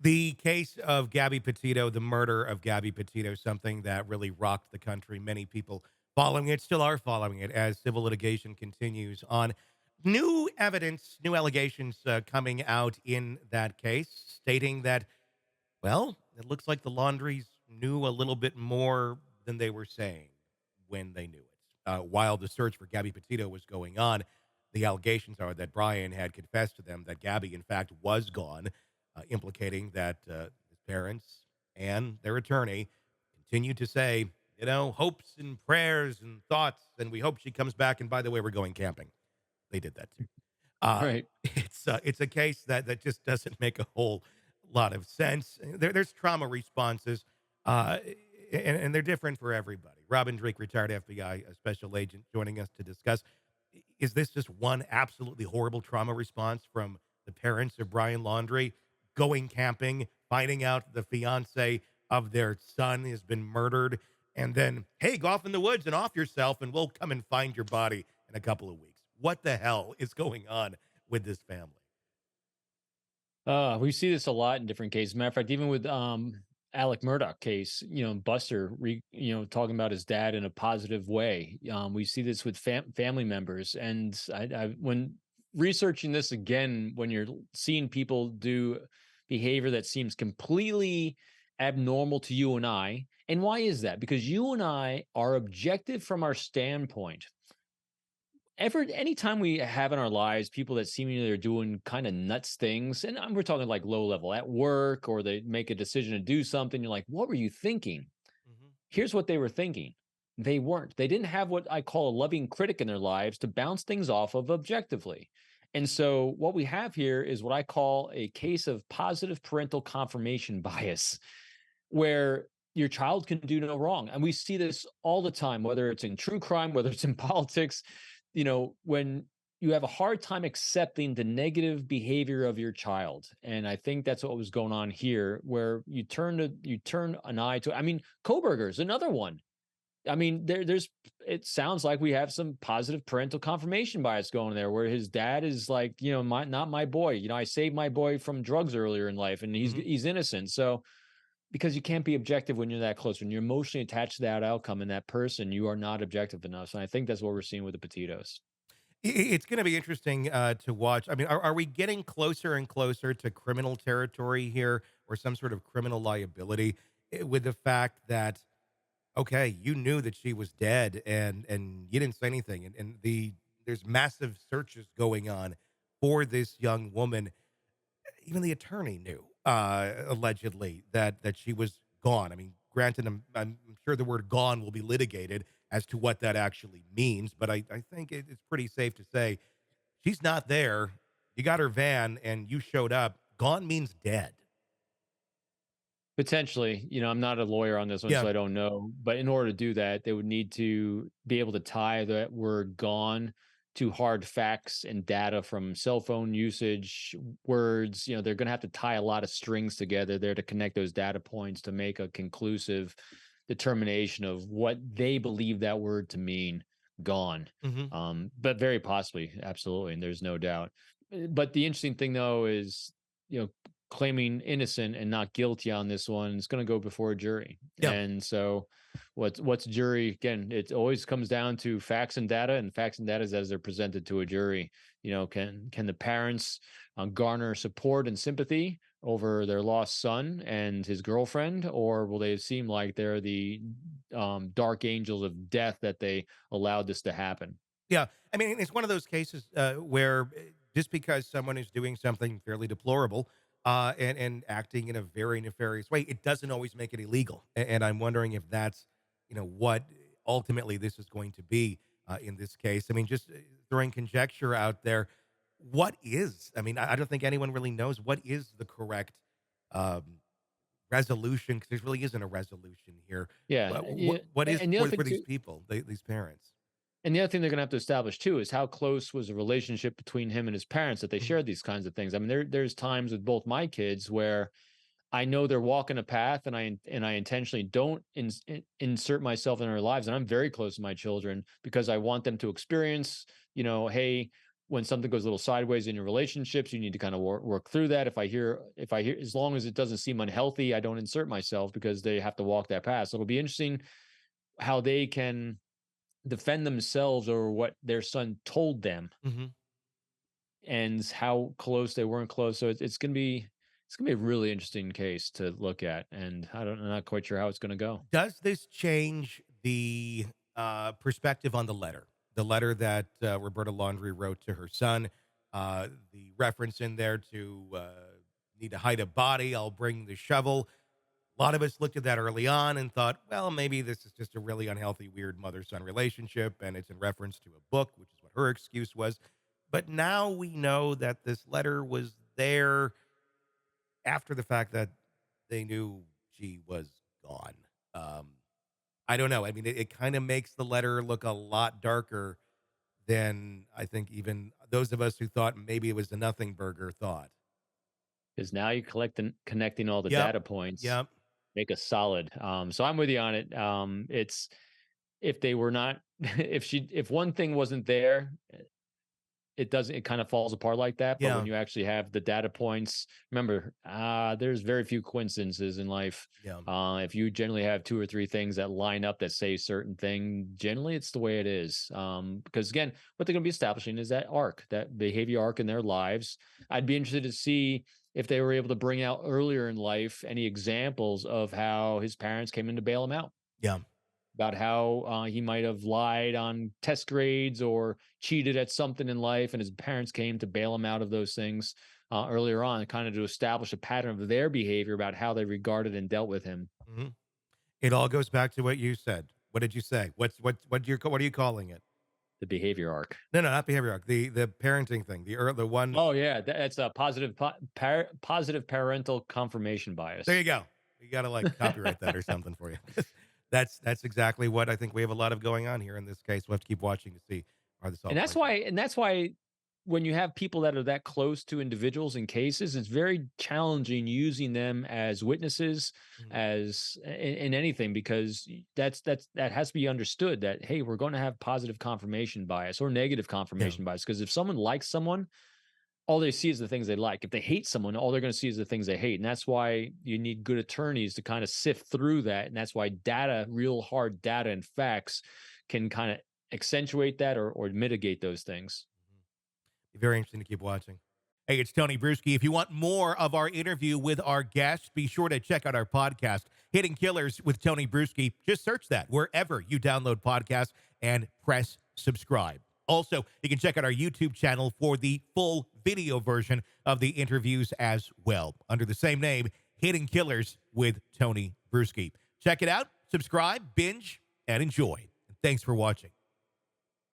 The case of Gabby Petito, the murder of Gabby Petito, something that really rocked the country. Many people following it still are following it as civil litigation continues on. New evidence, new allegations coming out in that case, stating that, well, it looks like the Laundries knew a little bit more than they were saying when they knew it. While the search for Gabby Petito was going on, the allegations are that Brian had confessed to them that Gabby, in fact, was gone, implicating that his parents and their attorney continued to say, hopes and prayers and thoughts, and we hope she comes back. And by the way, we're going camping. They did that too. Right. It's a case that just doesn't make a whole lot of sense. There's trauma responses, uh, and they're different for everybody. Robin Dreeke, retired FBI special agent, joining us to discuss: is this just one absolutely horrible trauma response from the parents of Brian Laundrie going camping, finding out the fiance of their son has been murdered, and then, hey, go off in the woods and off yourself, and we'll come and find your body in a couple of weeks? What the hell is going on with this family? We see this a lot in different cases. Matter of fact, even with Alec Murdoch case, Buster, talking about his dad in a positive way. We see this with family members, and when researching this again, when you're seeing people do behavior that seems completely abnormal to you and I, and why is that? Because you and I are objective from our standpoint. Anytime we have in our lives people that seemingly are doing kind of nuts things, and we're talking like low level at work, or they make a decision to do something, you're like, what were you thinking? Mhm. Here's what they were thinking. They weren't. They didn't have what I call a loving critic in their lives to bounce things off of objectively. And so what we have here is what I call a case of positive parental confirmation bias, where your child can do no wrong. And we see this all the time, whether it's in true crime, whether it's in politics, when you have a hard time accepting the negative behavior of your child. And I think that's what was going on here, where you turn an eye to, I mean, Koberger's another one. I mean, it sounds like we have some positive parental confirmation bias going there, where his dad is like, not my boy. I saved my boy from drugs earlier in life, and he's Mhm. he's innocent. So because you can't be objective when you're that close, when you're emotionally attached to that outcome and that person, you are not objective enough. And I think that's what we're seeing with the Petitos. It's going to be interesting to watch. I mean, are we getting closer and closer to criminal territory here, or some sort of criminal liability, with the fact that, okay, you knew that she was dead, and you didn't say anything, and there's massive searches going on for this young woman. Even the attorney knew, allegedly, that she was gone. I mean, granted, I'm sure the word "gone" will be litigated as to what that actually means, but I think it's pretty safe to say she's not there. You got her van, and you showed up. Gone means dead. Potentially, I'm not a lawyer on this one, Yeah. so I don't know. But in order to do that, they would need to be able to tie that word gone to hard facts and data from cell phone usage, words. They're going to have to tie a lot of strings together there to connect those data points to make a conclusive determination of what they believe that word to mean, gone. Hmm. But very possibly, absolutely. And there's no doubt. But the interesting thing, though, is, you know, claiming innocent and not guilty on this one is going to go before a jury. Yeah. And so what's jury, again, it always comes down to facts and facts and data as they're presented to a jury. Can the parents garner support and sympathy over their lost son and his girlfriend, or will they seem like they're the dark angels of death that they allowed this to happen? Yeah. I mean, it's one of those cases where just because someone is doing something fairly deplorable, and acting in a very nefarious way, it doesn't always make it illegal. And I'm wondering if that's, what ultimately this is going to be in this case. I mean, just throwing conjecture out there. I mean, I don't think anyone really knows what is the correct um, resolution, because there really isn't a resolution here. Yeah, What, yeah. what, what is And the other for thing these too, people, these parents? and the other thing they're gonna have to establish too is how close was the relationship between him and his parents that they Mhm. shared these kinds of things. I mean, there's times with both my kids where I know they're walking a path, and I intentionally don't insert myself in their lives, and I'm very close to my children because I want them to experience, hey. when something goes a little sideways in your relationships, you need to kind of work through that. If I hear, as long as it doesn't seem unhealthy, I don't insert myself because they have to walk that path. So it'll be interesting how they can defend themselves over what their son told them Mhm. and how close they weren't close. So it's gonna be a really interesting case to look at, and I'm not quite sure how it's gonna go. Does this change the perspective on the letter that Roberta Laundrie wrote to her son? The reference in there to need to hide a body, I'll bring the shovel. A lot of us looked at that early on and thought, well, maybe this is just a really unhealthy, weird mother son relationship. And it's in reference to a book, which is what her excuse was. But now we know that this letter was there after the fact that they knew she was gone. Um, I don't know. I mean, it kind of makes the letter look a lot darker than I think even those of us who thought maybe it was a nothing burger thought. Because now you're connecting all the Yep. data points, Yep. make a solid. So I'm with you on it. It's if they were not, if one thing wasn't there, it kind of falls apart like that. But when Yeah. you actually have the data points, remember, there's very few coincidences in life. Yeah. If you generally have two or three things that line up that say certain thing, generally it's the way it is. Because again, what they're going to be establishing is that arc, that behavior arc in their lives. I'd be interested to see if they were able to bring out earlier in life any examples of how his parents came in to bail him out, Yeah. about how he might have lied on test grades or cheated at something in life, and his parents came to bail him out of those things earlier on, kind of to establish a pattern of their behavior about how they regarded and dealt with him. Mhm. It all goes back to what you said. What did you say? What are you calling it? The behavior arc. No, no, not behavior arc. The parenting thing. The one. Oh yeah, that's a positive parental confirmation There bias. you go. You got to like copyright that or something for you. That's exactly what I think we have a lot of going on here in this case. We'll have to keep watching to see how this all And that's plays why out. and that's why when you have people that are that close to individuals in cases, it's very challenging using them as witnesses, Mhm. as in anything, because that has to be understood that, hey, we're going to have positive confirmation bias or negative Yeah. confirmation bias. Because if someone likes someone, all they see is the things they like. If they hate someone, all they're going to see is the things they hate. And that's why you need good attorneys to kind of sift through that. And that's why data, real hard data and facts can kind of accentuate that or mitigate those things. Be very interesting to keep watching. Hey, it's Tony Brueski. If you want more of our interview with our guests, be sure to check out our podcast, Hidden Killers with Tony Brueski. Just search that wherever you download podcasts and press subscribe. Also, you can check out our YouTube channel for the full video version of the interviews as well, under the same name, Hidden Killers with Tony Brueski. Check it out, subscribe, binge, and enjoy. Thanks for watching.